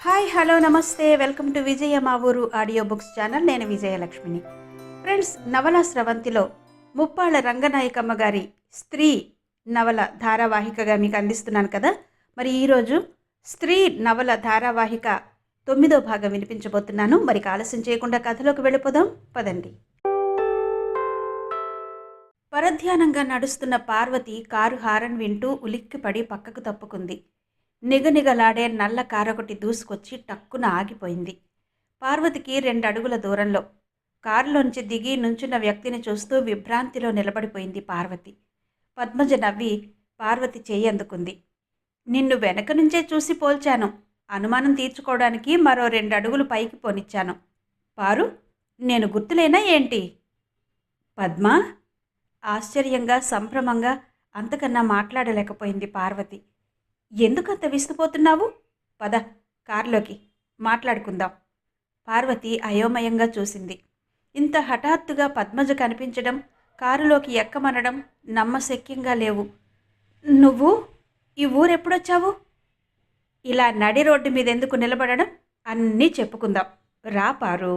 Hi hello నమస్తే welcome to విజయ మా ఊరు ఆడియో బుక్స్ ఛానల్. నేను విజయలక్ష్మిని. ఫ్రెండ్స్, నవల స్రవంతిలో ముప్పాళ్ళ రంగనాయకమ్మ గారి స్త్రీ నవల ధారావాహికగా మీకు అందిస్తున్నాను కదా. మరి ఈరోజు స్త్రీ నవల ధారావాహిక 9వ భాగం వినిపించబోతున్నాను. మరి ఆలస్యం చేయకుండా కథలోకి వెళ్ళిపోదాం పదండి. పరధ్యానంగా నడుస్తున్న పార్వతి కారు హారన్ వింటూ ఉలిక్కిపడి పక్కకు తప్పుకుంది. నిగనిగలాడే నల్ల కారొకటి దూసుకొచ్చి టక్కున ఆగిపోయింది. పార్వతికి 2 అడుగుల దూరంలో. కారులోంచి దిగి నుంచున్న వ్యక్తిని చూస్తూ విభ్రాంతిలో నిలబడిపోయింది పార్వతి. పద్మజ నవ్వి పార్వతి చెయ్యి అందుకుంది. నిన్ను వెనక నుంచే చూసి పోల్చాను. అనుమానం తీర్చుకోవడానికి మరో 2 అడుగులు పైకి పోనిచ్చాను. పారు, నేను గుర్తులేనా ఏంటి? పద్మ ఆశ్చర్యంగా సంభ్రమంగా అంతకన్నా మాట్లాడలేకపోయింది పార్వతి. ఎందుకంత విసిగిపోతున్నావు? పద, కారులోకి మాట్లాడుకుందాం. పార్వతి అయోమయంగా చూసింది. ఇంత హఠాత్తుగా పద్మజ కనిపించడం, కారులోకి ఎక్కమనడం నమ్మశక్యంగా లేవు. నువ్వు ఈ ఊరెప్పుడొచ్చావు? ఇలా నడి రోడ్డు మీద ఎందుకు నిలబడడం? అన్నీ చెప్పుకుందాం రా పారు.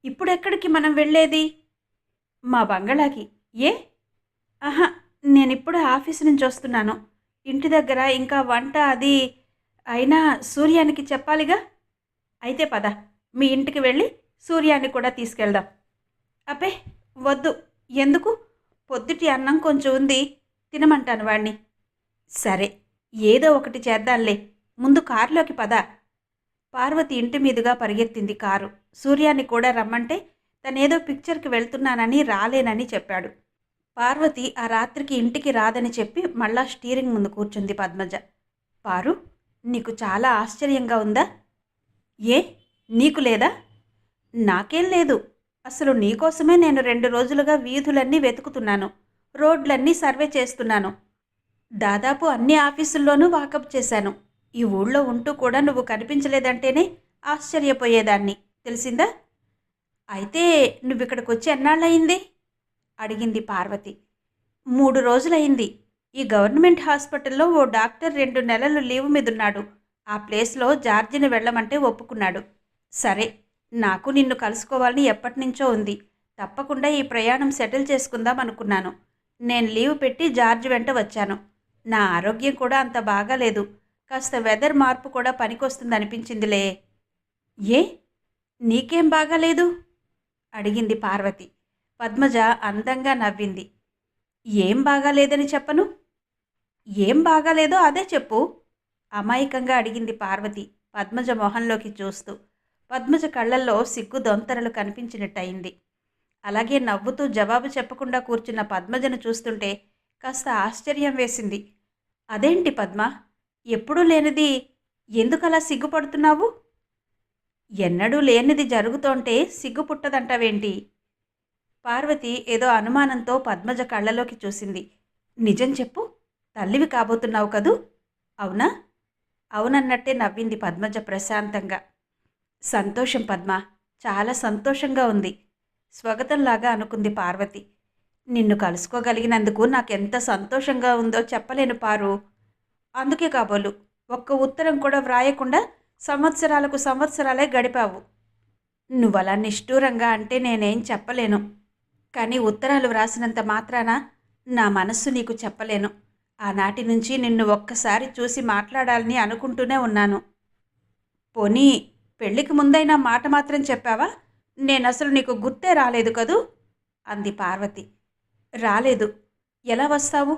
ఇప్పుడెక్కడికి మనం వెళ్ళేది? మా బంగళాకి. ఏ? ఆహా, నేనిప్పుడు ఆఫీసు నుంచి వస్తున్నాను. ఇంటి దగ్గర ఇంకా వంట అది అయినా సూర్యానికి చెప్పాలిగా. అయితే పద, మీ ఇంటికి వెళ్ళి సూర్యాన్ని కూడా తీసుకెళ్దాం. అబ్బే వద్దు. ఎందుకు? పొద్దుటి అన్నం కొంచెం ఉంది, తినమంటాను వాణ్ణి. సరే, ఏదో ఒకటి చేద్దాంలే. ముందు కారులోకి పద. పార్వతి ఇంటి మీదుగా పరిగెత్తింది కారు. సూర్యాన్ని కూడా రమ్మంటే తనేదో పిక్చర్కి వెళ్తున్నానని రాలేనని చెప్పాడు. పార్వతి ఆ రాత్రికి ఇంటికి రాదని చెప్పి మళ్ళా స్టీరింగ్ ముందు కూర్చుంది పద్మజ. పారు, నీకు చాలా ఆశ్చర్యంగా ఉందా? ఏ, నీకు లేదా? నాకేం లేదు. అసలు నీకోసమే నేను 2 రోజులుగా వీధులన్నీ వెతుకుతున్నాను, రోడ్లన్నీ సర్వే చేస్తున్నాను. దాదాపు అన్ని ఆఫీసుల్లోనూ వాకప్ చేశాను. ఈ ఊళ్ళో ఉంటూ కూడా నువ్వు కనిపించలేదంటేనే ఆశ్చర్యపోయేదాన్ని, తెలిసిందా? అయితే నువ్విక్కడికి వచ్చి ఎన్నాళ్ళయింది? అడిగింది పార్వతి. 3 రోజులైంది. ఈ గవర్నమెంట్ హాస్పిటల్లో ఓ డాక్టర్ 2 నెలలు లీవ్ మీదున్నాడు. ఆ ప్లేస్లో జార్జిని వెళ్ళమంటే ఒప్పుకున్నాడు. సరే, నాకు నిన్ను కలుసుకోవాలని ఎప్పటినుంచో ఉంది. తప్పకుండా ఈ ప్రయాణం సెటిల్ చేసుకుందాం అనుకున్నాను. నేను లీవ్ పెట్టి జార్జ్ వెంట వచ్చాను. నా ఆరోగ్యం కూడా అంత బాగాలేదు. కాస్త వెదర్ మార్పు కూడా పనికొస్తుంది అనిపించిందిలే. ఏ, నీకేం బాగాలేదు? అడిగింది పార్వతి. పద్మజ అందంగా నవ్వింది. ఏం బాగాలేదని చెప్పను? ఏం బాగాలేదో అదే చెప్పు, అమాయకంగా అడిగింది పార్వతి పద్మజ మొహంలోకి చూస్తూ. పద్మజ కళ్ళల్లో సిగ్గు దొంతరలు కనిపించినట్టయింది. అలాగే నవ్వుతూ జవాబు చెప్పకుండా కూర్చున్న పద్మజను చూస్తుంటే కాస్త ఆశ్చర్యం వేసింది. అదేంటి పద్మ, ఎప్పుడూ లేనిది ఎందుకలా సిగ్గుపడుతున్నావు? ఎన్నడూ లేనిది జరుగుతోంటే సిగ్గు పుట్టదంటావేంటి? పార్వతి ఏదో అనుమానంతో పద్మజ కళ్ళలోకి చూసింది. నిజం చెప్పు, తల్లివి కాబోతున్నావు కదూ? అవునా? అవునన్నట్టే నవ్వింది పద్మజ ప్రశాంతంగా. సంతోషం పద్మ, చాలా సంతోషంగా ఉంది, స్వాగతంలాగా అనుకుంది పార్వతి. నిన్ను కలుసుకోగలిగినందుకు నాకెంత సంతోషంగా ఉందో చెప్పలేను పారు. అందుకే కాబోలు ఒక్క ఉత్తరం కూడా వ్రాయకుండా సంవత్సరాలకు సంవత్సరాలే గడిపావు. నువ్వలా నిష్ఠూరంగా అంటే నేనేం చెప్పలేను. కానీ ఉత్తరాలు వ్రాసినంత మాత్రాన నా మనస్సు నీకు చెప్పలేను. ఆనాటి నుంచి నిన్ను ఒక్కసారి చూసి మాట్లాడాలని అనుకుంటూనే ఉన్నాను. పోనీ పెళ్ళికి ముందైనా మాట మాత్రం చెప్పావా? నేనసలు నీకు గుర్తే రాలేదు కదూ అంది పార్వతి. రాలేదు. ఎలా వస్తావు?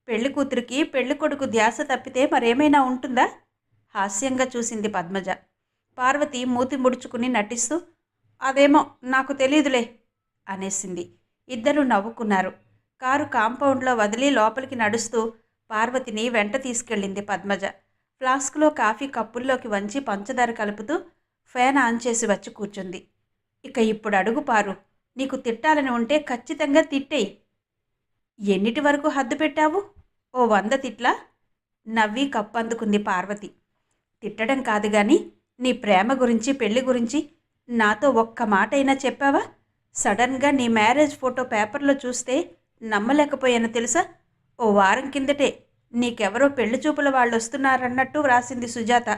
పెళ్లి కూతురికి పెళ్లి కొడుకు ధ్యాస తప్పితే మరేమైనా ఉంటుందా? హాస్యంగా చూసింది పద్మజ. పార్వతి మూతి ముడుచుకుని నటిస్తూ అదేమో నాకు తెలీదులే అనేసింది. ఇద్దరూ నవ్వుకున్నారు. కారు కాంపౌండ్లో వదిలి లోపలికి నడుస్తూ పార్వతిని వెంట తీసుకెళ్ళింది పద్మజ. ఫ్లాస్క్లో కాఫీ కప్పుల్లోకి వంచి పంచదార కలుపుతూ ఫ్యాన్ ఆన్ చేసి వచ్చి కూర్చుంది. ఇక ఇప్పుడు అడుగు పారు, నీకు తిట్టాలని ఉంటే ఖచ్చితంగా తిట్టేయి. ఎన్నిటి వరకు హద్దు పెట్టావు? ఓ 100 తిట్లా? నవ్వి కప్పు అందుకుంది పార్వతి. తిట్టడం కాదు గాని నీ ప్రేమ గురించి పెళ్లి గురించి నాతో ఒక్క మాట అయినా చెప్పావా? సడన్గా నీ మ్యారేజ్ ఫోటో పేపర్లో చూస్తే నమ్మలేకపోయాను తెలుసా. ఓ వారం కిందటే నీకెవరో పెళ్లి చూపుల వాళ్ళు వస్తున్నారన్నట్టు వ్రాసింది సుజాత.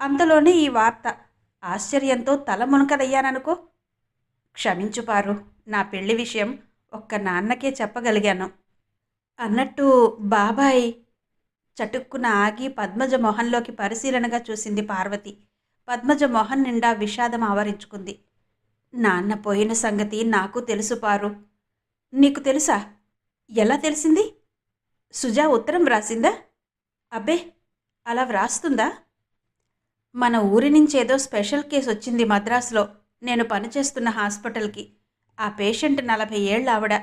అంతలోనే ఈ వార్త. ఆశ్చర్యంతో తల మునకలయ్యాననుకో. క్షమించు పారు, నా పెళ్లి విషయం ఒక్క నాన్నకే చెప్పగలిగాను. అన్నట్టు బాబాయ్. చటుక్కున ఆగి పద్మజ మొహంలోకి పరిశీలనగా చూసింది పార్వతి. పద్మజ మొహం నిండా విషాదం ఆవరించుకుంది. నాన్న పోయిన సంగతి నాకు తెలుసు పారు. నీకు తెలుసా? ఎలా తెలిసింది? సుజా ఉత్తరం వ్రాసిందా? అబ్బే, అలా వ్రాస్తుందా? మన ఊరి నుంచేదో స్పెషల్ కేసు వచ్చింది మద్రాసులో, నేను పనిచేస్తున్న హాస్పిటల్కి. ఆ పేషెంట్ 40 ఏళ్ళ ఆవిడ.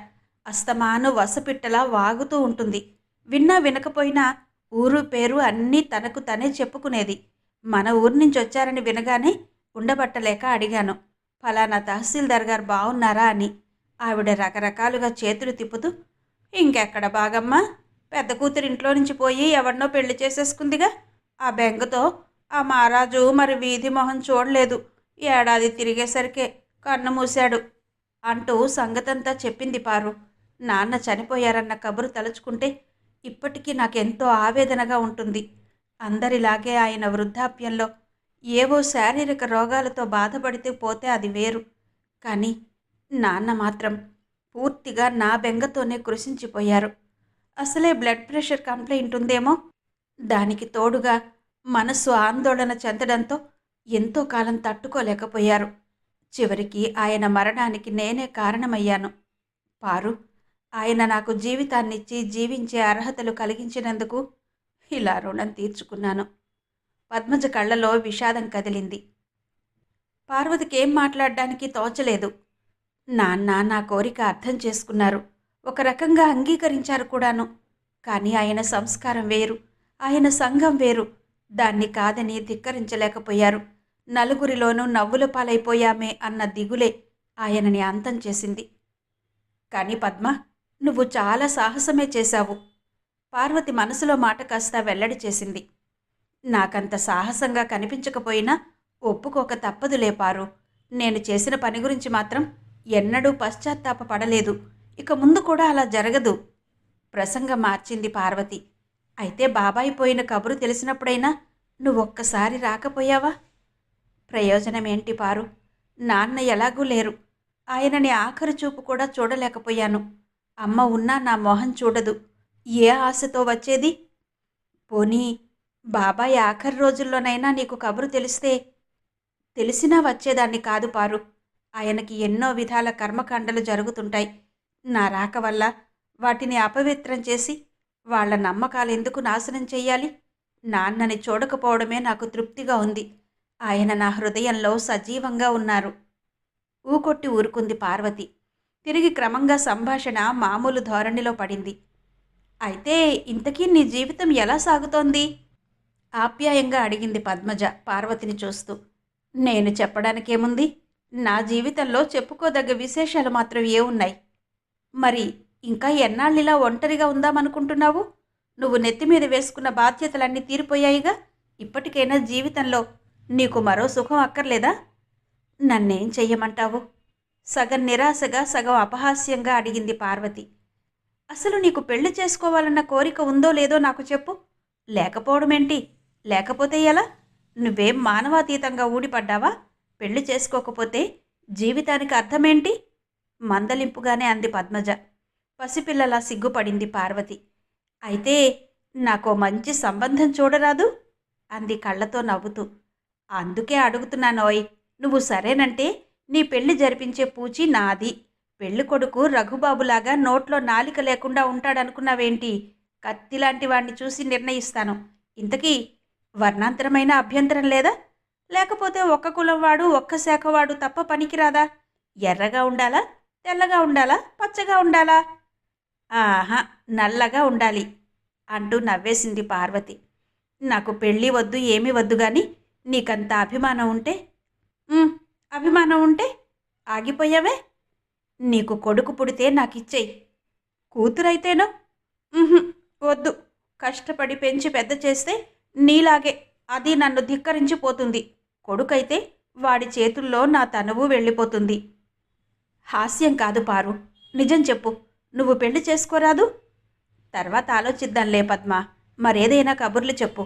అస్తమాను వసపిట్టలా వాగుతూ ఉంటుంది. విన్నా వినకపోయినా ఊరు పేరు అన్నీ తనకు తనే చెప్పుకునేది. మన ఊరి నుంచి వచ్చారని వినగానే ఉండబట్టలేక అడిగాను, ఫలానా తహసీల్దార్ గారు బాగున్నారా అని. ఆవిడ రకరకాలుగా చేతులు తిప్పుతూ, ఇంకెక్కడ బాగమ్మా, పెద్ద కూతురు ఇంట్లో నుంచి పోయి ఎవరినో పెళ్లి చేసేసుకుందిగా. ఆ బెంగతో ఆ మహారాజు మరి వీధి మొహం చూడలేదు. ఏడాది తిరిగేసరికే కన్ను మూశాడు అంటూ సంగతంతా చెప్పింది పారు. నాన్న చనిపోయారన్న కబురు తలుచుకుంటే ఇప్పటికీ నాకెంతో ఆవేదనగా ఉంటుంది. అందరిలాగే ఆయన వృద్ధాప్యంలో ఏవో శారీరక రోగాలతో బాధపడితే పోతే అది వేరు. కానీ నాన్న మాత్రం పూర్తిగా నా బెంగతోనే కృషించిపోయారు. అసలే బ్లడ్ ప్రెషర్ కంప్లైంట్ ఉందేమో. దానికి తోడుగా మనస్సు ఆందోళన చెందడంతో ఎంతో కాలం తట్టుకోలేకపోయారు. చివరికి ఆయన మరణానికి నేనే కారణమయ్యాను. పారు, ఆయన నాకు జీవితాన్నిచ్చి జీవించే అర్హతలు కలిగించినందుకు ఇలా రుణం తీర్చుకున్నాను. పద్మజ కళ్ళలో విషాదం కదిలింది. పార్వతికి ఏం మాట్లాడడానికి తోచలేదు. నాన్న నా కోరిక అర్థం చేసుకున్నారు, ఒక రకంగా అంగీకరించారు కూడాను. కానీ ఆయన సంస్కారం వేరు, ఆయన సంఘం వేరు. దాన్ని కాదని ధిక్కరించలేకపోయారు. నలుగురిలోనూ నవ్వుల పాలైపోయామే అన్న దిగులే ఆయనని అంతం చేసింది. కానీ పద్మ, నువ్వు చాలా సాహసమే చేశావు. పార్వతి మనసులో మాట కాస్త వెల్లడి చేసింది. నాకంత సాహసంగా కనిపించకపోయినా ఒప్పుకోక తప్పదులే పారు. నేను చేసిన పని గురించి మాత్రం ఎన్నడూ పశ్చాత్తాపపడలేదు. ఇక ముందు కూడా అలా జరగదు. ప్రసంగం మార్చింది పార్వతి. అయితే బాబాయ్ పోయిన కబురు తెలిసినప్పుడైనా నువ్వొక్కసారి రాకపోయావా? ప్రయోజనమేంటి పారు? నాన్న ఎలాగూ లేరు. ఆయనని ఆఖరి చూపు కూడా చూడలేకపోయాను. అమ్మ ఉన్నా నా మొహం చూడదు. ఏ ఆశతో వచ్చేది? పోనీ బాబాయ్ ఆఖరి రోజుల్లోనైనా నీకు కబురు తెలిసినా వచ్చేదాన్ని కాదు పారు. ఆయనకి ఎన్నో విధాల కర్మకాండలు జరుగుతుంటాయి. నా రాక వల్ల వాటిని అపవిత్రం చేసి వాళ్ల నమ్మకాలు ఎందుకు నాశనం చెయ్యాలి? నాన్నని చూడకపోవడమే నాకు తృప్తిగా ఉంది. ఆయన నా హృదయంలో సజీవంగా ఉన్నారు. ఊకొట్టి ఊరుకుంది పార్వతి. తిరిగి క్రమంగా సంభాషణ మామూలు ధోరణిలో పడింది. అయితే ఇంతకీ నీ జీవితం ఎలా సాగుతోంది? ఆప్యాయంగా అడిగింది పద్మజ పార్వతిని చూస్తూ. నేను చెప్పడానికేముంది? నా జీవితంలో చెప్పుకోదగ్గ విశేషాలు మాత్రం ఏమున్నాయి? మరి ఇంకా ఎన్నాళ్ళిలా ఒంటరిగా ఉందామనుకుంటున్నావు? నువ్వు నెత్తిమీద వేసుకున్న బాధ్యతలన్నీ తీరిపోయాయిగా. ఇప్పటికైనా జీవితంలో నీకు మరో సుఖం అక్కర్లేదా? నన్నేం చెయ్యమంటావు? సగం నిరాశగా సగం అపహాస్యంగా అడిగింది పార్వతి. అసలు నీకు పెళ్లి చేసుకోవాలన్న కోరిక ఉందో లేదో నాకు చెప్పు. లేకపోవడమేంటి? లేకపోతే ఎలా? నువ్వేం మానవాతీతంగా ఊడిపడ్డావా? పెళ్లి చేసుకోకపోతే జీవితానికి అర్థమేంటి? మందలింపుగానే అంది పద్మజ. పసిపిల్లలా సిగ్గుపడింది పార్వతి. అయితే నాకో మంచి సంబంధం చూడరాదు? అంది కళ్ళతో నవ్వుతూ. అందుకే అడుగుతున్నానోయ్. నువ్వు సరేనంటే నీ పెళ్లి జరిపించే పూచి నాది. పెళ్లి కొడుకు రఘుబాబులాగా నోట్లో నాలిక లేకుండా ఉంటాడనుకున్నావేంటి? కత్తిలాంటి వాణ్ణి చూసి నిర్ణయిస్తాను. ఇంతకీ వర్ణాంతరమైన అభ్యంతరం లేదా? లేకపోతే ఒక్క కులం వాడు ఒక్క శాఖ వాడు తప్ప పనికిరాదా? ఎర్రగా ఉండాలా? తెల్లగా ఉండాలా? పచ్చగా ఉండాలా? ఆహా, నల్లగా ఉండాలి అంటూ నవ్వేసింది పార్వతి. నాకు పెళ్ళి వద్దు, ఏమీ వద్దు గాని నీకంత అభిమానం ఉంటే. అభిమానం ఉంటే ఆగిపోయావే? నీకు కొడుకు పుడితే నాకిచ్చేయి. కూతురైతేనో? వద్దు. కష్టపడి పెంచి పెద్ద చేస్తే నీలాగే అది నన్ను ధిక్కరించిపోతుంది. కొడుకైతే వాడి చేతుల్లో నా తనువు వెళ్ళిపోతుంది. హాస్యం కాదు పారు, నిజం చెప్పు. నువ్వు పెళ్లి చేసుకోరాదు? తర్వాత ఆలోచిద్దాంలే పద్మ. మరేదైనా కబుర్లు చెప్పు.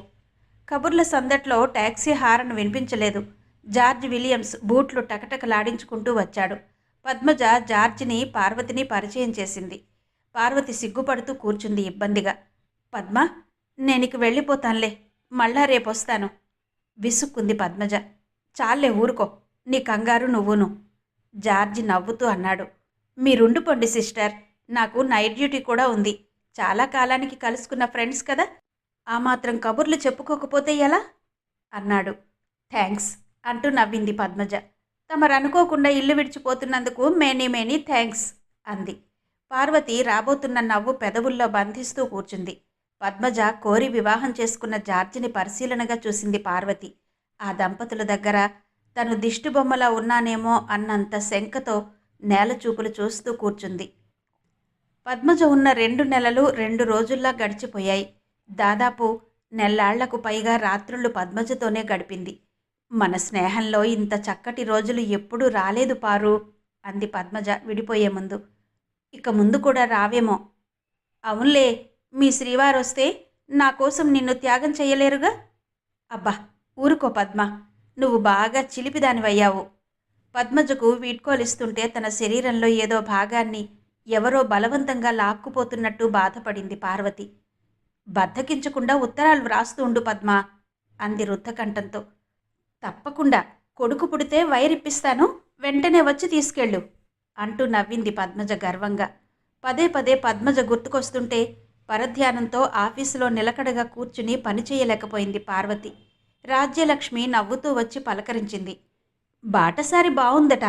కబుర్ల సందట్లో టాక్సీ హారన్ వినిపించలేదు. జార్జ్ విలియమ్స్ బూట్లు టకటకలాడించుకుంటూ వచ్చాడు. పద్మజ జార్జిని పార్వతిని పరిచయం చేసింది. పార్వతి సిగ్గుపడుతూ కూర్చుంది ఇబ్బందిగా. పద్మ, నేనిక వెళ్ళిపోతానులే, మళ్ళా రేపొస్తాను విసుక్కుంది పద్మజ. చాలే ఊరుకో, నీ కంగారు నువ్వును జార్జి నవ్వుతూ అన్నాడు. మీరుండిపోండి సిస్టర్, నాకు నైట్ డ్యూటీ కూడా ఉంది. చాలా కాలానికి కలుసుకున్న ఫ్రెండ్స్ కదా, ఆ మాత్రం కబుర్లు చెప్పుకోకపోతే ఎలా అన్నాడు. థ్యాంక్స్ అంటూ నవ్వింది పద్మజ. తమరనుకోకుండా ఇల్లు విడిచిపోతున్నందుకు మేనీ థ్యాంక్స్ అంది. పార్వతి రాబోతున్న నవ్వు పెదవుల్లో బంధిస్తూ కూర్చుంది. పద్మజ కోరి వివాహం చేసుకున్న జార్జిని పరిశీలనగా చూసింది పార్వతి. ఆ దంపతుల దగ్గర తను దిష్టిబొమ్మలా ఉన్నానేమో అన్నంత శంకతో నేలచూపులు చూస్తూ కూర్చుంది. పద్మజ ఉన్న 2 నెలలు 2 రోజుల్లా గడిచిపోయాయి. దాదాపు నెల్లాళ్లకు పైగా రాత్రుళ్ళు పద్మజతోనే గడిపింది. మన స్నేహంలో ఇంత చక్కటి రోజులు ఎప్పుడూ రాలేదు పారు అంది పద్మజ విడిపోయే ముందు. ఇక ముందు కూడా రావేమో. అవునులే, మీ శ్రీవారొస్తే నా కోసం నిన్ను త్యాగం చెయ్యలేరుగా. అబ్బా ఊరుకో పద్మ, నువ్వు బాగా చిలిపిదానివయ్యావు. పద్మజకు వీడ్కోలిస్తుంటే తన శరీరంలో ఏదో భాగాన్ని ఎవరో బలవంతంగా లాక్కుపోతున్నట్టు బాధపడింది పార్వతి. బద్ధకించకుండా ఉత్తరాలు వ్రాస్తూ ఉండు పద్మ అంది రుద్ధకంఠంతో. తప్పకుండా, కొడుకు పుడితే వైరిప్పిస్తాను, వెంటనే వచ్చి తీసుకెళ్ళు అంటూ నవ్వింది పద్మజ గర్వంగా. పదే పదే పద్మజ గుర్తుకొస్తుంటే పరధ్యానంతో ఆఫీసులో నిలకడగా కూర్చుని పనిచేయలేకపోయింది పార్వతి. రాజ్యలక్ష్మి నవ్వుతూ వచ్చి పలకరించింది. బాటసారి బావుందట,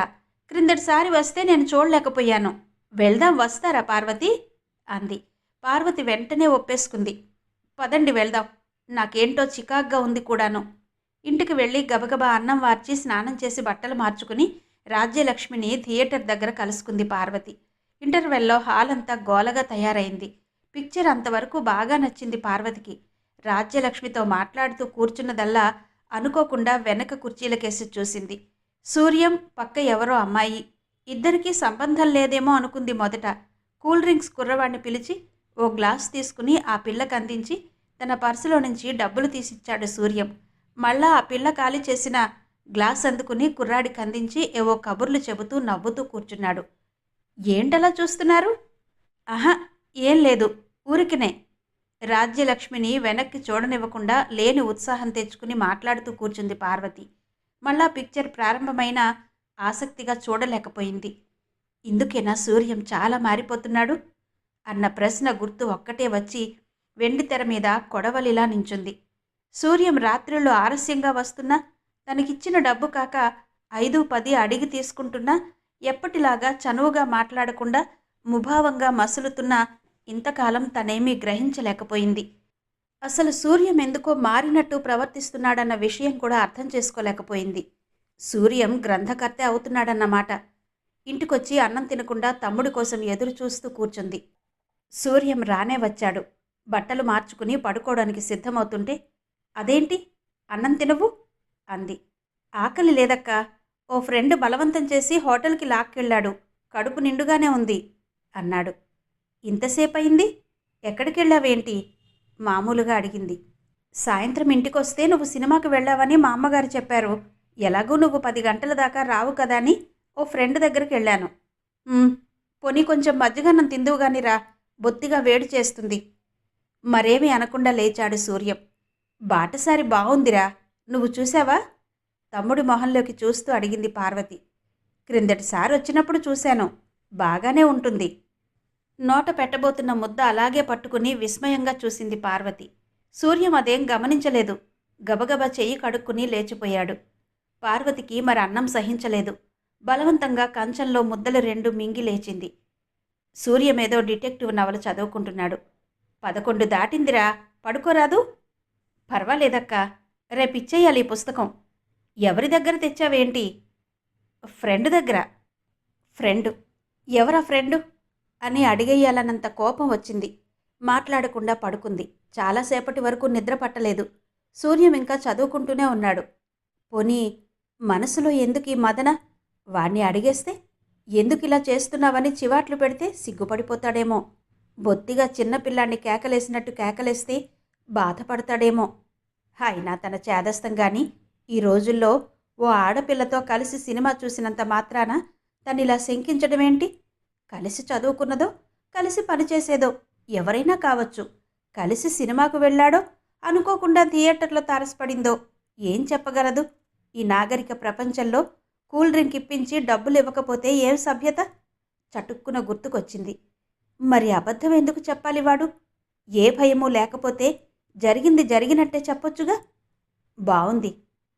క్రిందటిసారి వస్తే నేను చూడలేకపోయాను. వెళ్దాం, వస్తారా పార్వతి అంది. పార్వతి వెంటనే ఒప్పేసుకుంది. పదండి వెళ్దాం, నాకేంటో చికాగ్గా ఉంది కూడాను. ఇంటికి వెళ్ళి గబగబా అన్నం వార్చి స్నానం చేసి బట్టలు మార్చుకుని రాజ్యలక్ష్మిని థియేటర్ దగ్గర కలుసుకుంది పార్వతి. ఇంటర్వెల్లో హాల్ అంతా గోలగా తయారైంది. పిక్చర్ అంతవరకు బాగా నచ్చింది పార్వతికి. రాజ్యలక్ష్మితో మాట్లాడుతూ కూర్చున్నదల్లా అనుకోకుండా వెనక కుర్చీలకేసి చూసింది. సూర్యం పక్క ఎవరో అమ్మాయి. ఇద్దరికీ సంబంధం లేదేమో అనుకుంది మొదట. కూల్ డ్రింక్స్ కుర్రవాడిని పిలిచి ఓ గ్లాస్ తీసుకుని ఆ పిల్లకి అందించి తన పర్సులో నుంచి డబ్బులు తీసిచ్చాడు సూర్యం. మళ్ళా ఆ పిల్ల ఖాళీ చేసిన గ్లాస్ అందుకుని కుర్రాడికి అందించి ఏవో కబుర్లు చెబుతూ నవ్వుతూ కూర్చున్నాడు. ఏంటలా చూస్తున్నారు? ఆహా, ఏం లేదు, ఊరికినే. రాజ్యలక్ష్మిని వెనక్కి చూడనివ్వకుండా లేని ఉత్సాహం తెచ్చుకుని మాట్లాడుతూ కూర్చుంది పార్వతి. మళ్ళా పిక్చర్ ప్రారంభమైన ఆసక్తిగా చూడలేకపోయింది. ఇందుకేనా సూర్యం చాలా మారిపోతున్నాడు అన్న ప్రశ్న గుర్తు ఒక్కటే వచ్చి వెండితెర మీద కొడవలిలా నించుంది. సూర్యం రాత్రిళ్ళు ఆలస్యంగా వస్తున్నా, తనకిచ్చిన డబ్బు కాక 5-10 అడిగి తీసుకుంటున్నా, ఎప్పటిలాగా చనువుగా మాట్లాడకుండా ముభావంగా మసులుతున్నా ఇంతకాలం తనేమీ గ్రహించలేకపోయింది. అసలు సూర్యం ఎందుకో మారినట్టు ప్రవర్తిస్తున్నాడన్న విషయం కూడా అర్థం చేసుకోలేకపోయింది. సూర్యం గ్రంథకర్తే అవుతున్నాడన్నమాట. ఇంటికొచ్చి అన్నం తినకుండా తమ్ముడి కోసం ఎదురు చూస్తూ కూర్చుంది. సూర్యం రానే వచ్చాడు. బట్టలు మార్చుకుని పడుకోవడానికి సిద్ధమవుతుంటే, అదేంటి అన్నం తినవు అంది. ఆకలి లేదక్కా, ఓ ఫ్రెండ్ బలవంతం చేసి హోటల్కి లాక్కెళ్ళాడు, కడుపు నిండుగానే ఉంది అన్నాడు. ఇంతసేపయింది, ఎక్కడికెళ్ళావేంటి మామూలుగా అడిగింది. సాయంత్రం ఇంటికొస్తే నువ్వు సినిమాకి వెళ్ళావని మా అమ్మగారు చెప్పారు. ఎలాగూ నువ్వు 10 గంటల దాకా రావు కదా అని ఓ ఫ్రెండ్ దగ్గరికి వెళ్ళాను. పోనీ కొంచెం మజ్జిగన్నం తిందువుగాని రా, బొత్తిగా వేడి చేస్తుంది. మరేమీ అనకుండా లేచాడు సూర్యం. బాటసారి బావుందిరా, నువ్వు చూసావా తమ్ముడి మొహంలోకి చూస్తూ అడిగింది పార్వతి. క్రిందటిసారి వచ్చినప్పుడు చూశాను, బాగానే ఉంటుంది. నోట పెట్టబోతున్న ముద్ద అలాగే పట్టుకుని విస్మయంగా చూసింది పార్వతి. సూర్యం అదేం గమనించలేదు. గబగబా చెయ్యి కడుక్కుని లేచిపోయాడు. పార్వతికి మరి అన్నం సహించలేదు. బలవంతంగా కంచంలో ముద్దలు 2 మింగి లేచింది. సూర్యమేదో డిటెక్టివ్ నవల చదువుకుంటున్నాడు. 11 దాటిందిరా, పడుకోరాదు? పర్వాలేదక్కా, రేపిచ్చేయాలి ఈ పుస్తకం. ఎవరి దగ్గర తెచ్చావేంటి? ఫ్రెండ్ దగ్గర. ఫ్రెండు? ఎవరా ఫ్రెండు అని అడిగేయాలన్నంత కోపం వచ్చింది. మాట్లాడకుండా పడుకుంది. చాలాసేపటి వరకు నిద్ర పట్టలేదు. సూర్యం ఇంకా చదువుకుంటూనే ఉన్నాడు. పోనీ మనసులో ఎందుకు ఈ మదన? వాణ్ణి అడిగేస్తే ఎందుకిలా చేస్తున్నావని చివాట్లు పెడితే అయినా తన చేదస్తం గాని ఈ రోజుల్లో ఓ ఆడపిల్లతో కలిసి సినిమా చూసినంత మాత్రాన తనిలా శంకించడమేంటి? కలిసి చదువుకున్నదో, కలిసి పనిచేసేదో ఎవరైనా కావచ్చు. కలిసి సినిమాకు వెళ్ళాడో, అనుకోకుండా థియేటర్లో తారసపడిందో ఏం చెప్పగలదు? ఈ నాగరిక ప్రపంచంలో కూల్ డ్రింక్ ఇప్పించి డబ్బులు ఇవ్వకపోతే ఏం సభ్యత? చటుక్కున గుర్తుకొచ్చింది. మరి అబద్ధం ఎందుకు చెప్పాలి వాడు? ఏ భయమూ లేకపోతే జరిగింది జరిగినట్టే చెప్పొచ్చుగా. బావుంది.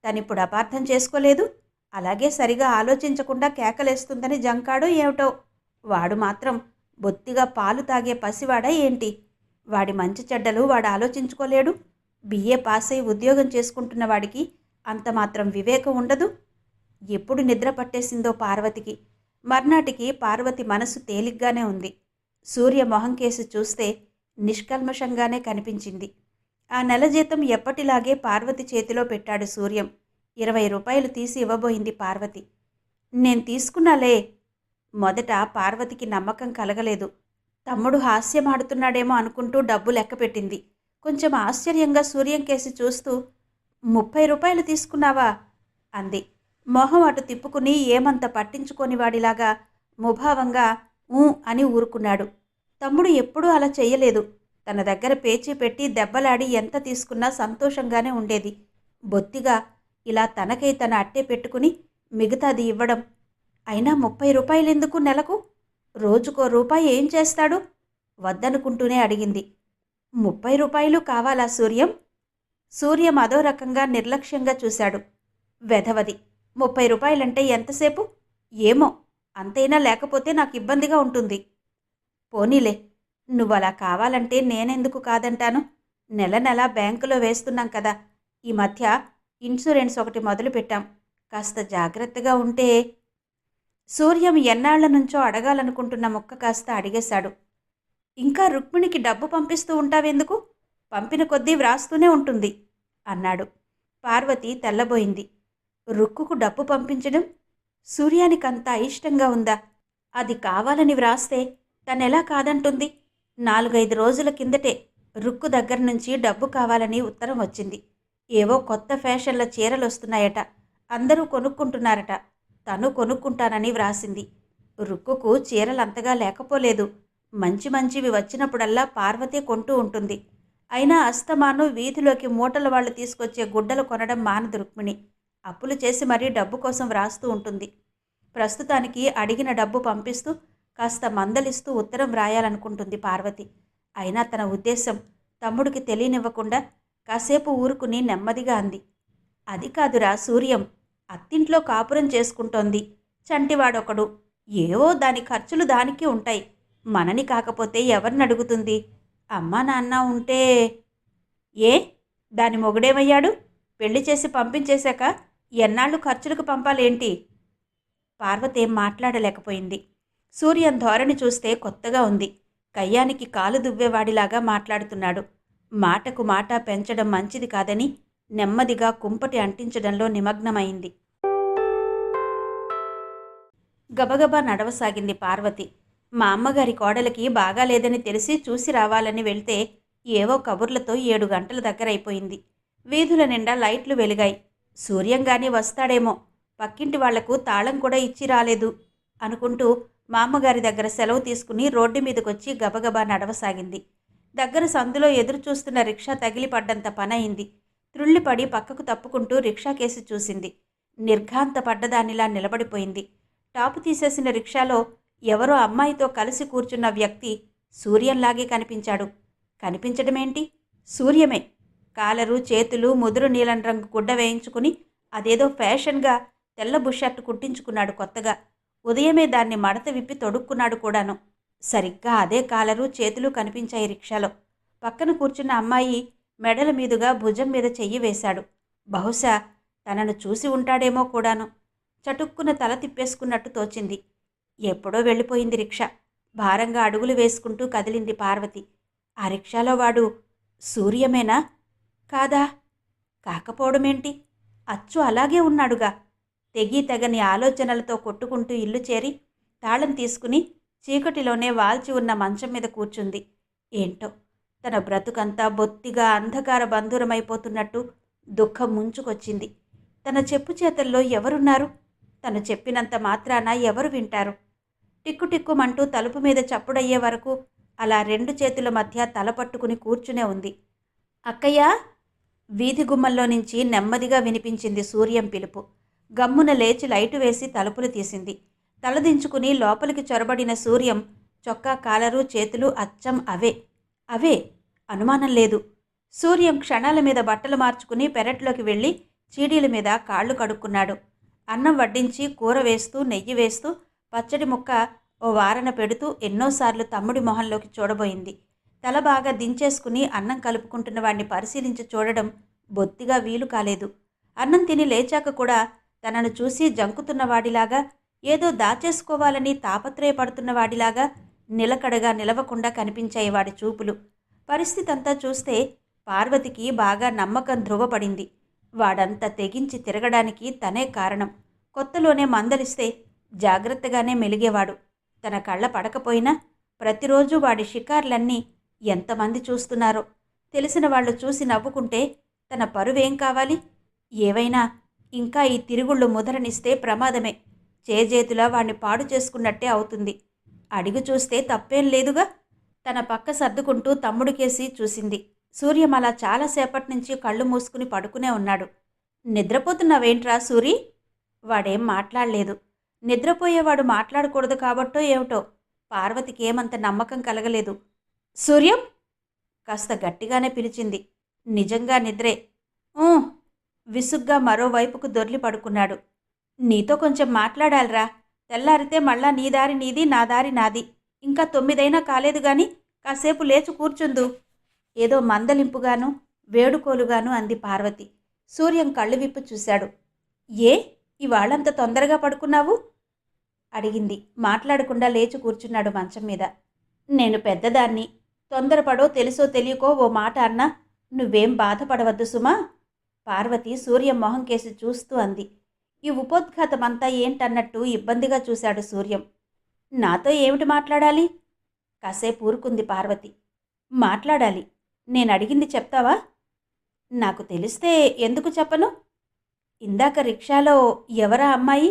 తనిప్పుడు అపార్థం చేసుకోలేదు. అలాగే సరిగా ఆలోచించకుండా కేకలేస్తుందని జంకాడో ఏమిటో. వాడు మాత్రం బొత్తిగా పాలు తాగే పసివాడా ఏంటి? వాడి మంచి చెడ్డలు వాడు ఆలోచించుకోలేడు. బిఏ పాస్ అయి ఉద్యోగం చేసుకుంటున్న వాడికి అంత మాత్రం వివేకం ఉండదు. ఎప్పుడు నిద్ర పట్టేసిందో పార్వతికి. మర్నాటికి పార్వతి మనసు తేలిగ్గానే ఉంది. సూర్య మొహం కేసి చూస్తే నిష్కల్మషంగానే కనిపించింది. ఆ నెల జీతం ఎప్పటిలాగే పార్వతి చేతిలో పెట్టాడు సూర్యం. 20 రూపాయలు తీసి ఇవ్వబోయింది పార్వతి. నేను తీసుకున్నాలే. మొదట పార్వతికి నమ్మకం కలగలేదు. తమ్ముడు హాస్యమాడుతున్నాడేమో అనుకుంటూ డబ్బు లెక్కపెట్టింది. కొంచెం ఆశ్చర్యంగా సూర్యం కేసి చూస్తూ 30 రూపాయలు తీసుకున్నావా అంది. మొహం అటు తిప్పుకుని ఏమంత పట్టించుకోని వాడిలాగా ముభావంగా ఊ అని ఊరుకున్నాడు. తమ్ముడు ఎప్పుడూ అలా చెయ్యలేదు. తన దగ్గర పేచీ పెట్టి దెబ్బలాడి ఎంత తీసుకున్నా సంతోషంగానే ఉండేది. బొత్తిగా ఇలా తనకై తన అట్టే పెట్టుకుని మిగతాది ఇవ్వడం. అయినా 30 రూపాయలెందుకు నెలకు? రోజుకో రూపాయి ఏం చేస్తాడు? వద్దనుకుంటూనే అడిగింది. 30 రూపాయలు కావాలా సూర్యం? సూర్యం అదో రకంగా నిర్లక్ష్యంగా చూశాడు. వెధవది. 30 రూపాయలంటే ఎంతసేపు? ఏమో, అంతైనా లేకపోతే నాకు ఇబ్బందిగా ఉంటుంది. పోనీలే, నువ్వలా కావాలంటే నేనెందుకు కాదంటాను? నెల నెలా బ్యాంకులో వేస్తున్నాం కదా. ఈ మధ్య ఇన్సూరెన్స్ ఒకటి మొదలుపెట్టాం. కాస్త జాగ్రత్తగా ఉంటే. సూర్యం ఎన్నాళ్ల నుంచో అడగాలనుకుంటున్న ముక్క కాస్త అడిగేశాడు. ఇంకా రుక్మిణికి డబ్బు పంపిస్తూ ఉంటావెందుకు? పంపిన కొద్దీ వ్రాస్తూనే ఉంటుంది అన్నాడు. పార్వతి తెల్లబోయింది. రుక్కుకు డబ్బు పంపించడం సూర్యానికంత అయిష్టంగా ఉందా? అది కావాలని వ్రాస్తే తనెలా కాదంటుంది? 4-5 రోజుల కిందటే రుక్కు దగ్గర నుంచి డబ్బు కావాలని ఉత్తరం వచ్చింది. ఏవో కొత్త ఫ్యాషన్ల చీరలొస్తున్నాయట. అందరూ కొనుక్కుంటున్నారట. తను కొనుక్కుంటానని వ్రాసింది. రుక్కుకు చీరలంతగా లేకపోలేదు. మంచి మంచివి వచ్చినప్పుడల్లా పార్వతే కొంటూ ఉంటుంది. అయినా అస్తమాను వీధిలోకి మూటల వాళ్ళు తీసుకొచ్చే గుడ్డలు కొనడం మానదు రుక్మిణి. అప్పులు చేసి మరీ డబ్బు కోసం వ్రాస్తూ ఉంటుంది. ప్రస్తుతానికి అడిగిన డబ్బు పంపిస్తూ కాస్త మందలిస్తూ ఉత్తరం వ్రాయాలనుకుంటుంది పార్వతి. అయినా తన ఉద్దేశం తమ్ముడికి తెలియనివ్వకుండా కాసేపు ఊరుకుని నెమ్మదిగా అంది. అది కాదురా సూర్యం, అత్తింట్లో కాపురం చేసుకుంటోంది. చంటివాడొకడు. ఏవో దాని ఖర్చులు దానికి ఉంటాయి. మనని కాకపోతే ఎవరిని అడుగుతుంది? అమ్మా నాన్న ఉంటే. ఏ, దాని మొగుడేమయ్యాడు? పెళ్లి చేసి పంపించేశాక ఎన్నాళ్ళు ఖర్చులకు పంపాలేంటి? పార్వతేం మాట్లాడలేకపోయింది. సూర్యం ధోరణి చూస్తే కొత్తగా ఉంది. కయ్యానికి కాలు దువ్వేవాడిలాగా మాట్లాడుతున్నాడు. మాటకు మాట పెంచడం మంచిది కాదని నెమ్మదిగా కుంపటి అంటించడంలో నిమగ్నమైంది. గబగబా నడవసాగింది పార్వతి. మా అమ్మగారి కోడలికి బాగాలేదని తెలిసి చూసి రావాలని వెళ్తే ఏవో కబుర్లతో 7 గంటల దగ్గరైపోయింది. వీధుల నిండా లైట్లు వెలిగాయి. సూర్యంగాని వస్తాడేమో, పక్కింటి వాళ్లకు తాళం కూడా ఇచ్చి రాలేదు అనుకుంటూ మా అమ్మగారి దగ్గర సెలవు తీసుకుని రోడ్డు మీదకొచ్చి గబగబా నడవసాగింది. దగ్గర సందులో ఎదురు చూస్తున్న రిక్షా తగిలిపడ్డంత పనయింది. త్రుళ్ళిపడి పక్కకు తప్పుకుంటూ రిక్షా కేసి చూసింది. నిర్ఘాంత పడ్డదానిలా నిలబడిపోయింది. టాపు తీసేసిన రిక్షాలో ఎవరో అమ్మాయితో కలిసి కూర్చున్న వ్యక్తి సూర్యంలాగే కనిపించాడు. కనిపించడమేంటి? సూర్యమే. కాలరు, చేతులు ముదురు నీలం రంగు గుడ్డ వేయించుకుని అదేదో ఫ్యాషన్గా తెల్ల బుషర్టు కుట్టించుకున్నాడు కొత్తగా. ఉదయమే దాన్ని మడత విప్పి తొడుక్కున్నాడు కూడాను. సరిగ్గా అదే కాలరు, చేతులు కనిపించాయి రిక్షాలో. పక్కన కూర్చున్న అమ్మాయి మెడల మీదుగా భుజం మీద చెయ్యి వేశాడు. బహుశా తనను చూసి ఉంటాడేమో కూడాను. చటుక్కున తల తిప్పేసుకున్నట్టు తోచింది. ఎప్పుడో వెళ్ళిపోయింది రిక్షా. భారంగా అడుగులు వేసుకుంటూ కదిలింది పార్వతి. ఆ రిక్షాలో వాడు సూర్యమేనా? కాదా? కాకపోవడమేంటి? అచ్చు అలాగే ఉన్నాడుగా. తెగి తెగని ఆలోచనలతో కొట్టుకుంటూ ఇల్లు చేరి తాళం తీసుకుని చీకటిలోనే వాల్చి ఉన్న మంచం మీద కూర్చుంది. ఏంటో తన బ్రతుకంతా బొత్తిగా అంధకార బంధురమైపోతున్నట్టు దుఃఖం ముంచుకొచ్చింది. తన చెప్పు చేతల్లో ఎవరున్నారు? తను చెప్పినంత మాత్రాన ఎవరు వింటారు? టిక్కుటిక్కుమంటూ తలుపు మీద చప్పుడయ్యే వరకు అలా రెండు చేతుల మధ్య తల పట్టుకుని కూర్చునే ఉంది. అక్కయ్యా! వీధి గుమ్మల్లో నుంచి నెమ్మదిగా వినిపించింది సూర్యం పిలుపు. గమ్మున లేచి లైటు వేసి తలుపులు తీసింది. తలదించుకుని లోపలికి చొరబడిన సూర్యం చొక్కా కాలరు చేతులు అచ్చం అవే. అవే, అనుమానం లేదు. సూర్యం క్షణాల మీద బట్టలు మార్చుకుని పెరట్లోకి వెళ్ళి చీడీల మీద కాళ్ళు కడుక్కున్నాడు. అన్నం వడ్డించి కూర వేస్తూ నెయ్యి వేస్తూ పచ్చడి ముక్క ఓ వారన పెడుతూ ఎన్నోసార్లు తమ్ముడి మొహంలోకి చూడబోయింది. తల బాగా దించేసుకుని అన్నం కలుపుకుంటున్న వాడిని పరిశీలించి చూడడం బొత్తిగా వీలు కాలేదు. అన్నం తిని లేచాక కూడా తనను చూసి జంకుతున్నవాడిలాగా, ఏదో దాచేసుకోవాలని తాపత్రయపడుతున్నవాడిలాగా నిలకడగా నిలవకుండా కనిపించాయి వాడి చూపులు. పరిస్థితి అంతా చూస్తే పార్వతికి బాగా నమ్మకం ధృవపడింది. వాడంత తెగించి తిరగడానికి తనే కారణం. కొత్తలోనే మందలిస్తే జాగ్రత్తగానే మెలిగేవాడు. తన కళ్ళ పడకపోయినా ప్రతిరోజు వాడి షికార్లన్నీ ఎంతమంది చూస్తున్నారో. తెలిసిన వాళ్ళు చూసి నవ్వుకుంటే తన పరువేం కావాలి? ఏవైనా ఇంకా ఈ తిరుగుళ్ళు ముదరనిస్తే ప్రమాదమే. చేజేతులా వాణ్ణి పాడు చేసుకున్నట్టే అవుతుంది. అడిగి చూస్తే తప్పేం లేదుగా. తన పక్క సర్దుకుంటూ తమ్ముడికేసి చూసింది. సూర్యం అలా చాలాసేపటి నుంచి కళ్ళు మూసుకుని పడుకునే ఉన్నాడు. నిద్రపోతున్నావేంట్రా సూరి? వాడేం మాట్లాడలేదు. నిద్రపోయేవాడు మాట్లాడకూడదు కాబట్టో ఏమిటో పార్వతికి ఏమంత నమ్మకం కలగలేదు. సూర్యం! కాస్త గట్టిగానే పిలిచింది. నిజంగా నిద్రే. విసుగ్గా మరోవైపుకు దొర్లి పడుకున్నాడు. నీతో కొంచెం మాట్లాడాలిరా. తెల్లారితే మళ్ళా నీ దారి నీది, నా దారి నాది. ఇంకా 9 అయినా కాలేదు గాని కాసేపు లేచి కూర్చుందు. ఏదో మందలింపుగాను వేడుకోలుగాను అంది పార్వతి. సూర్యం కళ్ళు విప్పు చూశాడు. ఏ, ఇవాళంత తొందరగా పడుకున్నావు? అడిగింది. మాట్లాడకుండా లేచి కూర్చున్నాడు మంచం మీద. నేను పెద్దదాన్ని. తొందరపడో తెలుసో తెలియకో ఓ మాట అన్నా నువ్వేం బాధపడవద్దు సుమా. పార్వతి సూర్యం మొహం కేసి చూస్తూ అంది. ఈ ఉపోద్ఘాతమంతా ఏంటన్నట్టు ఇబ్బందిగా చూశాడు సూర్యం. నాతో ఏమిటి మాట్లాడాలి? కాసేపు ఊరుకుంది పార్వతి. మాట్లాడాలి. నేనడిగింది చెప్తావా? నాకు తెలిస్తే ఎందుకు చెప్పను? ఇందాక రిక్షాలో ఎవరా అమ్మాయి?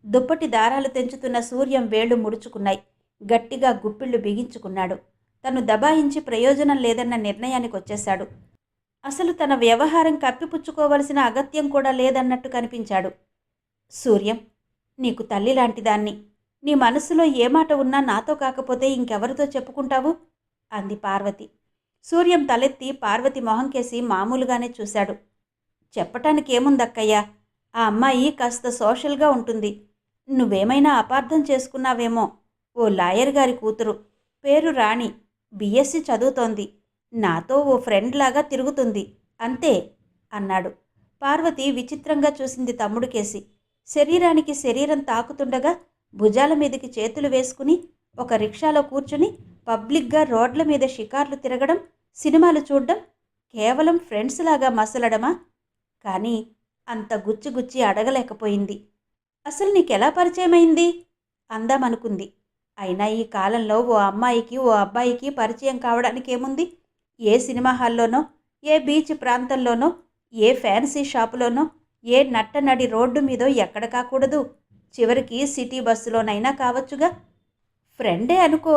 దుప్పటి దారాలు తెంచుతున్న సూర్యం వేళ్లు ముడుచుకున్నాయి. గట్టిగా గుప్పిళ్లు బిగించుకున్నాడు. తను దబాయించి ప్రయోజనం లేదన్న నిర్ణయానికి వచ్చేశాడు. అసలు తన వ్యవహారం కప్పిపుచ్చుకోవలసిన అగత్యం కూడా లేదన్నట్టు కనిపించాడు. సూర్యం, నీకు తల్లి లాంటిదాన్ని. నీ మనసులో ఏ మాట ఉన్నా నాతో కాకపోతే ఇంకెవరితో చెప్పుకుంటావు? అంది పార్వతి. సూర్యం తలెత్తి పార్వతి మొహం కేసి మామూలుగానే చూశాడు. చెప్పటానికి ఏముందక్కయ్యా, ఆ అమ్మాయి కాస్త సోషల్గా ఉంటుంది. నువ్వేమైనా అపార్థం చేసుకున్నావేమో. ఓ లాయర్ గారి కూతురు, పేరు రాణి, బిఎస్సి చదువుతోంది. నాతో ఓ ఫ్రెండ్ లాగా తిరుగుతుంది అంతే అన్నాడు. పార్వతి విచిత్రంగా చూసింది తమ్ముడికేసి. శరీరానికి శరీరం తాకుతుండగా భుజాల మీదకి చేతులు వేసుకుని ఒక రిక్షాలో కూర్చుని పబ్లిక్గా రోడ్ల మీద షికార్లు తిరగడం, సినిమాలు చూడడం కేవలం ఫ్రెండ్స్ లాగా మసలడమా? కానీ అంత గుచ్చి అడగలేకపోయింది. అసలు నీకెలా పరిచయమైంది అందామనుకుంది. అయినా ఈ కాలంలో ఓ అమ్మాయికి ఓ అబ్బాయికి పరిచయం కావడానికి ఏముంది? ఏ సినిమా హాల్లోనో, ఏ బీచ్ ప్రాంతంలోనో, ఏ ఫ్యాన్సీ షాపులోనో, ఏ నట్టనడి రోడ్డు మీదో ఎక్కడ కాకూడదు. చివరికి సిటీ బస్సులోనైనా కావచ్చుగా. ఫ్రెండే అనుకో.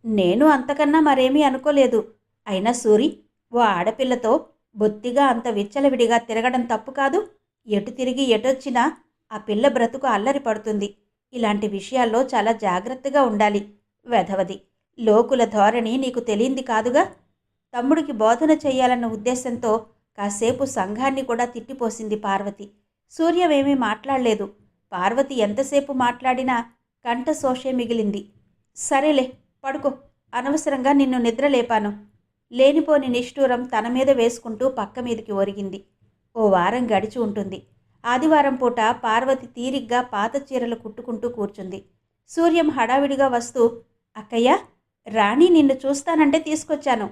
నేను అంతకన్నా మరేమీ అనుకోలేదు. అయినా సూరి, ఓ ఆడపిల్లతో బొత్తిగా అంత విచ్చలవిడిగా తిరగడం తప్పు కాదు. ఎటు తిరిగి ఎటొచ్చినా ఆ పిల్ల బ్రతుకు అల్లరి పడుతుంది. ఇలాంటి విషయాల్లో చాలా జాగ్రత్తగా ఉండాలి. వెధవది లోకుల ధోరణి నీకు తెలియంది కాదుగా. తమ్ముడికి బోధన చెయ్యాలన్న ఉద్దేశంతో కాసేపు సంఘాన్ని కూడా తిట్టిపోసింది పార్వతి. సూర్యమేమీ మాట్లాడలేదు. పార్వతి ఎంతసేపు మాట్లాడినా కంఠశోషే మిగిలింది. సరేలే, పడుకో. అనవసరంగా నిన్ను నిద్రలేపాను. లేనిపోని నిష్ఠూరం తన మీద వేసుకుంటూ పక్క మీదకి ఒరిగింది. ఓ వారం గడిచి ఉంటుంది. ఆదివారం పూట పార్వతి తీరిగ్గా పాత చీరలు కుట్టుకుంటూ కూర్చుంది. సూర్యం హడావిడిగా వస్తూ, అక్కయ్య, రాణి నిన్ను చూస్తానంటే తీసుకొచ్చాను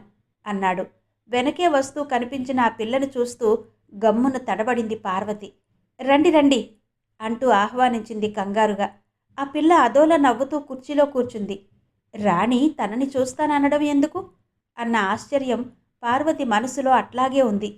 అన్నాడు. వెనకే వస్తూ కనిపించిన ఆ పిల్లను చూస్తూ గమ్మున తడబడింది పార్వతి. రండి రండి అంటూ ఆహ్వానించింది కంగారుగా. ఆ పిల్ల అదోలా నవ్వుతూ కుర్చీలో కూర్చుంది. రాణి తనని చూస్తాననడం ఎందుకు అన్న ఆశ్చర్యం పార్వతి మనసులో అట్లాగే ఉంది.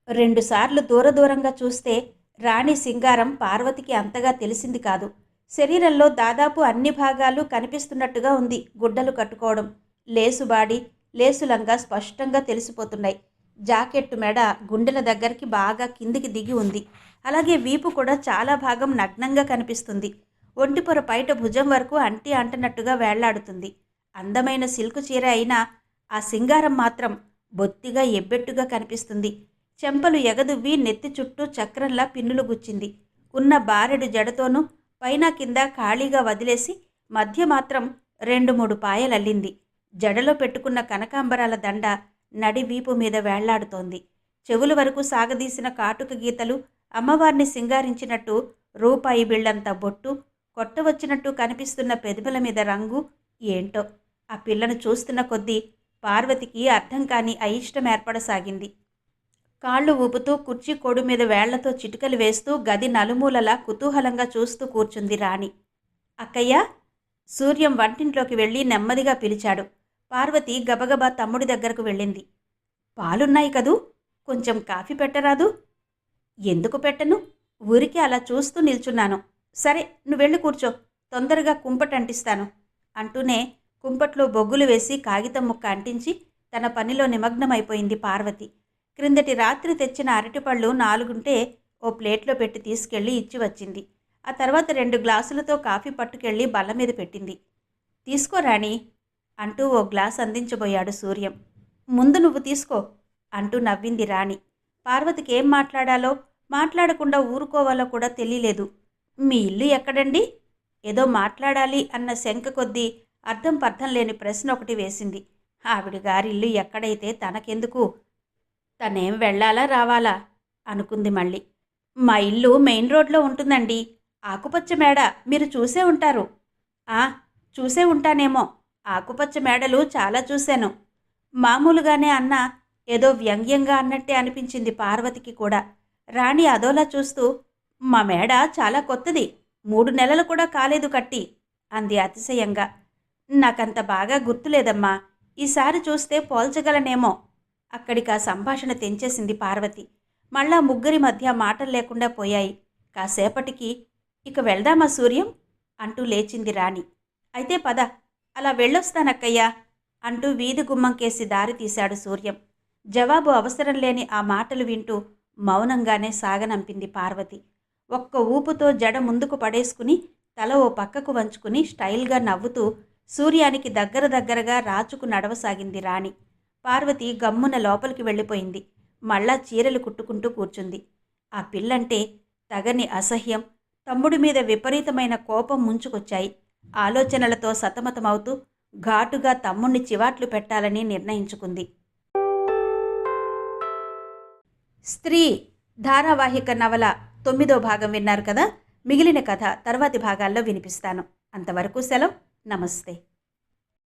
రెండుసార్లు దూరంగా చూస్తే రాణి సింగారం పార్వతికి అంతగా తెలిసింది కాదు. శరీరంలో దాదాపు అన్ని భాగాలు కనిపిస్తున్నట్టుగా ఉంది. గుడ్డలు కట్టుకోవడం, లేసుబాడి, లేసులంగా స్పష్టంగా తెలిసిపోతున్నాయి. జాకెట్టు మెడ గుండెల దగ్గరికి బాగా కిందికి దిగి ఉంది. అలాగే వీపు కూడా చాలా భాగం నగ్నంగా కనిపిస్తుంది. ఒంటిపొర పైట భుజం వరకు అంటనట్టుగా వేళ్లాడుతుంది. అందమైన సిల్కు చీర అయినా ఆ సింగారం మాత్రం బొత్తిగా ఎబ్బెట్టుగా కనిపిస్తుంది. చెంపలు ఎగదువ్వి నెత్తి చుట్టూ చక్రంలా పిన్నులు గుచ్చింది. ఉన్న బారెడు జడతోనూ పైన కింద ఖాళీగా వదిలేసి మధ్య మాత్రం 2-3 పాయలల్లింది. జడలో పెట్టుకున్న కనకాంబరాల దండ నడి వీపు మీద వేళ్లాడుతోంది. చెవుల వరకు సాగదీసిన కాటుక గీతలు అమ్మవారిని సింగారించినట్టు రూపాయి బిళ్ళంత బొట్టు, కొట్టవచ్చినట్టు కనిపిస్తున్న పెదవుల మీద రంగు ఏంటో ఆ పిల్లను చూస్తున్న కొద్దీ పార్వతికి అర్థం కాని అయిష్టం ఏర్పడసాగింది. కాళ్ళు ఊపుతూ కుర్చీ కోడు మీద వేళ్లతో చిటికలు వేస్తూ గది నలుమూలలా కుతూహలంగా చూస్తూ కూర్చుంది రాణి. అక్కయ్య! సూర్యం వంటింట్లోకి వెళ్ళి నెమ్మదిగా పిలిచాడు. పార్వతి గబగబా తమ్ముడి దగ్గరకు వెళ్ళింది. పాలున్నాయి కదూ, కొంచెం కాఫీ పెట్టరాదు? ఎందుకు పెట్టను? ఊరికి అలా చూస్తూ నిల్చున్నాను. సరే, నువ్వెళ్ళి కూర్చో, తొందరగా కుంపటంటిస్తాను అంటూనే కుంపట్లో బొగ్గులు వేసి కాగితం ముక్క అంటించి తన పనిలో నిమగ్నమైపోయింది పార్వతి. క్రిందటి రాత్రి తెచ్చిన అరటిపళ్ళు 4 ఓ ప్లేట్లో పెట్టి తీసుకెళ్లి ఇచ్చి వచ్చింది. ఆ తర్వాత 2 గ్లాసులతో కాఫీ పట్టుకెళ్ళి బల్ల మీద పెట్టింది. తీసుకో రాణి అంటూ ఓ గ్లాస్ అందించబోయాడు సూర్యం. ముందు నువ్వు తీసుకో అంటూ నవ్వింది రాణి. పార్వతికి ఏం మాట్లాడాలో, మాట్లాడకుండా ఊరుకోవాలో కూడా తెలియలేదు. మీ ఇల్లు ఎక్కడండి? ఏదో మాట్లాడాలి అన్న శంక కొద్దీ అర్థం పర్థం లేని ప్రశ్న ఒకటి వేసింది. ఆవిడ గారిల్లు ఎక్కడైతే తనకెందుకు? తనేం వెళ్ళాలా రావాలా అనుకుంది మళ్ళీ. మా ఇల్లు మెయిన్ రోడ్లో ఉంటుందండి. ఆకుపచ్చ మేడ, మీరు చూసే ఉంటారు. చూసే ఉంటానేమో. ఆకుపచ్చ మేడలు చాలా చూశాను. మామూలుగానే అన్నా ఏదో వ్యంగ్యంగా అన్నట్టే అనిపించింది పార్వతికి కూడా. రాణి అదోలా చూస్తూ, మా మేడ చాలా కొత్తది, 3 నెలలు కూడా కాలేదు కట్టి అంది అతిశయంగా. నాకంత బాగా గుర్తులేదమ్మా, ఈసారి చూస్తే పోల్చగలనేమో. అక్కడికి ఆ సంభాషణ తెంచేసింది పార్వతి. మళ్ళా ముగ్గురి మధ్య మాటలు లేకుండా పోయాయి. కాసేపటికి ఇక వెళ్దామా సూర్యం అంటూ లేచింది రాణి. అయితే పద, అలా వెళ్ళొస్తానక్కయ్యా అంటూ వీధి గుమ్మంకేసి దారి తీశాడు సూర్యం. జవాబు అవసరం లేని ఆ మాటలు వింటూ మౌనంగానే సాగనంపింది పార్వతి. ఒక్క ఊపుతో జడ ముందుకు పడేసుకుని తల ఓ పక్కకు వంచుకుని స్టైల్గా నవ్వుతూ సూర్యానికి దగ్గరగా రాచుకు నడవసాగింది రాణి. పార్వతి గమ్మున లోపలికి వెళ్ళిపోయింది. మళ్ళా చీరలు కుట్టుకుంటూ కూర్చుంది. ఆ పిల్లంటే తగని అసహ్యం, తమ్ముడి మీద విపరీతమైన కోపం ముంచుకొచ్చాయి. ఆలోచనలతో సతమతమవుతూ ఘాటుగా తమ్ముణ్ణి చివాట్లు పెట్టాలని నిర్ణయించుకుంది. స్త్రీ ధారావాహిక నవల 9వ భాగం విన్నారు కదా. మిగిలిన కథ తర్వాతి భాగాల్లో వినిపిస్తాను. అంతవరకు సెలవు. నమస్తే.